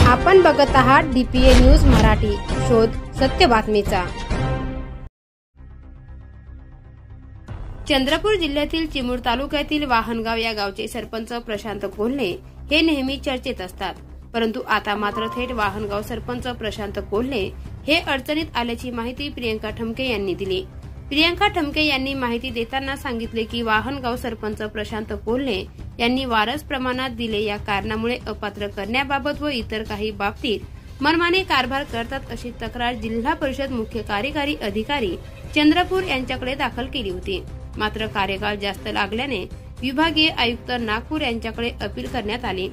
आपण बघत आहात DPA न्यूज मराठी, शोध सत्य बातमीचा। चंद्रपूर जिल्ह्यातील चिमूर तालुक्यातील वाहनगाव या गावचे सरपंच प्रशांत कोल्हे हे नेहमी चर्चेत असतात, परंतु आता मात्र थेट वाहनगाव सरपंच प्रशांत कोल्हे हे अडचणीत आल्याची माहिती प्रियंका ठमके यांनी दिली। प्रियंका ठमके यांनी माहिती देताना सांगितले की वाहनगाव सरपंच प्रशांत कोल्हे यांनी वारस प्रमाणात दिले या कारणामुळे अपात्र करण्याबाबत व इतर काही बाबतीत मनमानी कारभार करतात अशी तक्रार जिल्हा परिषद मुख्य कार्यकारी अधिकारी चंद्रपूर यांच्याकडे दाखल केली होती। मात्र कार्यकाळ जास्त लागल्याने विभागीय आयुक्त नागपूर यांच्याकडे अपील करण्यात आली।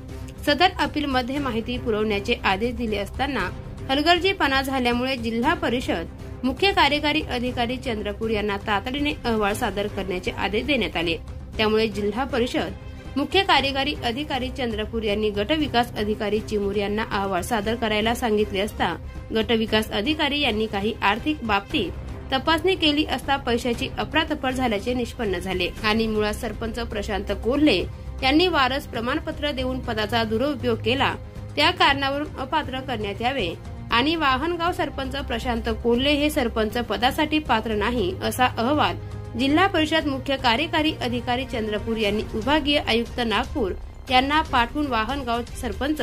सदर अपील मध्ये माहिती पुरवण्याचे आदेश दिले असताना हलगर्जीपणा झाल्यामुळे जिल्हा परिषद मुख्य कार्यकारी अधिकारी चंद्रपूर यांना तातडीने अहवाल सादर करण्याचे आदेश देण्यात आले। त्यामुळे जिल्हा परिषद मुख्य कार्यकारी अधिकारी चंद्रपूर यांनी गटविकास अधिकारी चिमूर यांना अहवाल सादर करायला सांगितले असता गटविकास अधिकारी यांनी काही आर्थिक बाबतीत तपासणी केली असता पैशाची अफरातफर झाल्याचे निष्पन्न झाले आणि मुळात सरपंच प्रशांत कोल्हे यांनी वारस प्रमाणपत्र देऊन पदाचा दुरुपयोग केला, त्या कारणावरून अपात्र करण्यात यावे आणि वाहनगाव सरपंच प्रशांत कोल्हे हे सरपंच पदासाठी पात्र नाही असा अहवाल जिल्हा परिषद मुख्य कार्यकारी अधिकारी चंद्रपूर यांनी विभागीय आयुक्त नागपूर यांना पाठवून वाहनगाव सरपंच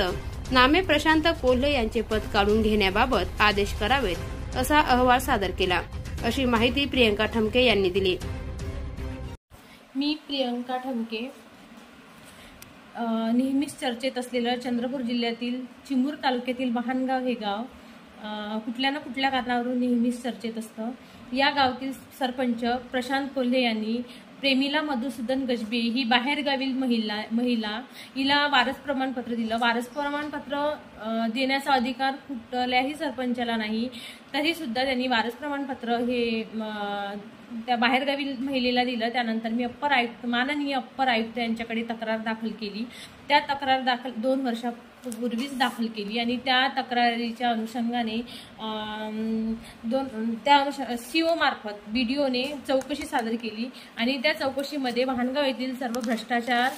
नामे प्रशांत कोल्हे यांचे पद काढून घेण्याबाबत आदेश करावेत असा अहवाल सादर केला, अशी माहिती प्रियंका ठमके यांनी दिली। मी प्रियंका ठमके नेहमीच चर्चेत असलेलं चंद्रपूर जिल्ह्यातील चिमूर तालुक्यातील वाहनगाव हे गाव कुठल्या ना कुठल्या कारणावरून नेहमीच चर्चेत असतं। या गावातील सरपंच प्रशांत कोल्हे यांनी प्रेमिला मधुसूदन गजबे ही बाहेरगावील महिला हिला वारस प्रमाणपत्र दिलं। वारस प्रमाणपत्र देण्याचा अधिकार कुठल्याही सरपंचाला नाही, तरी सुद्धा त्यांनी वारस प्रमाणपत्र हे त्या बाहेरगावील महिलेला दिलं। त्यानंतर मी माननीय अप्पर आयुक्त यांच्याकडे तक्रार दाखल केली। त्या तक्रार 2 वर्षापूर्वीच दाखल केली आणि त्या तक्रारीच्या अनुषंगाने CO मार्फत BDOने चौकशी सादर केली आणि त्या चौकशीमध्ये वाहनगाव येथील सर्व भ्रष्टाचार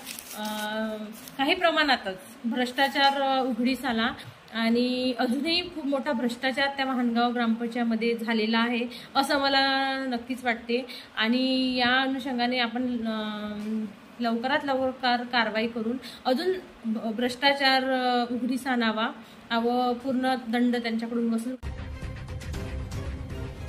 काही प्रमाणातच भ्रष्टाचार उघडीस आला आणि अजूनही खूप मोठा भ्रष्टाचार त्या वाहनगाव ग्रामपंचायतमध्ये झालेला आहे असं मला नक्कीच वाटते आणि या अनुषंगाने आपण लवकरात लवकर कारवाई करून अजून भ्रष्टाचार उघडीस आणावा व पूर्ण दंड त्यांच्याकडून वसूल।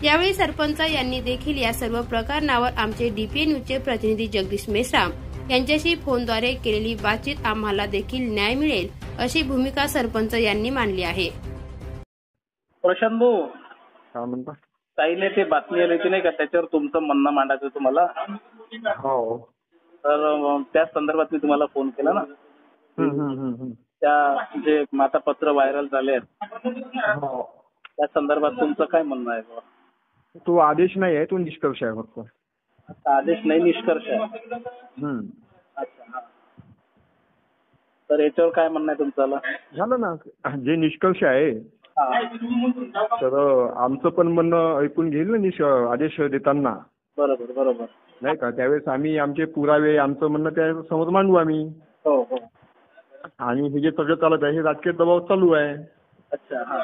यावेळी सरपंच यांनी देखील या सर्व प्रकरणावर आमचे DPA न्यूजचे प्रतिनिधी जगदीश मेश्राम यांच्याशी फोनद्वारे केलेली बातचीत आम्हाला देखील न्याय मिळेल अशी भूमिका सरपंच यांनी मांडली आहे। प्रशांत भाऊ, काय म्हणता? ताईने ते बातमी आली होती नाही का, त्याच्यावर तुमचं म्हणणं मांडायचं तुम्हाला। हो, तर त्या संदर्भात मी तुम्हाला फोन केला ना। त्या जे मातापत्र व्हायरल झाले आहेत त्या संदर्भात तुमचं काय म्हणणं आहे? तो आदेश नाही आहे, तो निष्कर्ष आहे फक्त। आदेश नाही, निष्कर्ष आहे। अच्छा, तर याच्यावर काय म्हणणं आहे तुमचं? झालं ना, जे निष्कर्ष आहे तर आमचं पण म्हणणं ऐकून घेईल ना आदेश देताना। बरोबर बरोबर नाही का, त्यावेळेस आम्ही आमचे पुरावे आमचं म्हणणं त्या समोर मांडू आम्ही। हो हो, आणि हे जे सगळं चालत आहे हे राजकीय दबाव चालू आहे। अच्छा,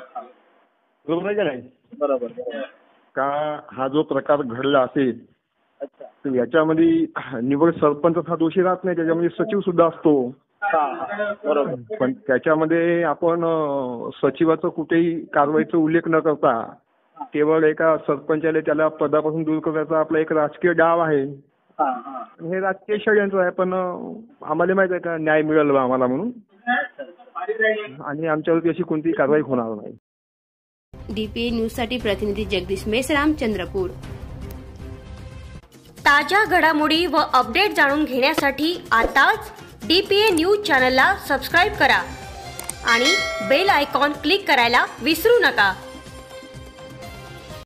बरोबर आहे का नाही? बरोबर का हा जो प्रकार घडला असेल तर याच्यामध्ये निवड सरपंच हा दोषी राहत नाही, त्याच्यामध्ये सचिव सुद्धा असतो। बरोबर, पण त्याच्यामध्ये आपण सचिवाचं कुठेही कारवाईचा उल्लेख न करता केवळ एका सरपंचाला त्याला पदापासून दूर करायचा आपला एक राजकीय डाव आहे। हे राजकीय षडयंत्र आहे, पण आम्हाला माहित आहे का न्याय मिळेल आम्हाला म्हणून, आणि आमच्यावरती अशी कोणतीही कारवाई होणार नाही। DPA न्यूज साठी प्रतिनिधी जगदीश मेश्राम, चंद्रपूर। ताज्या घडामोडी व अपडेट जाणून घेण्यासाठी आताच DPA न्यूज चॅनलला सबस्क्राईब करा आणि बेल आयकॉन क्लिक करायला विसरू नका।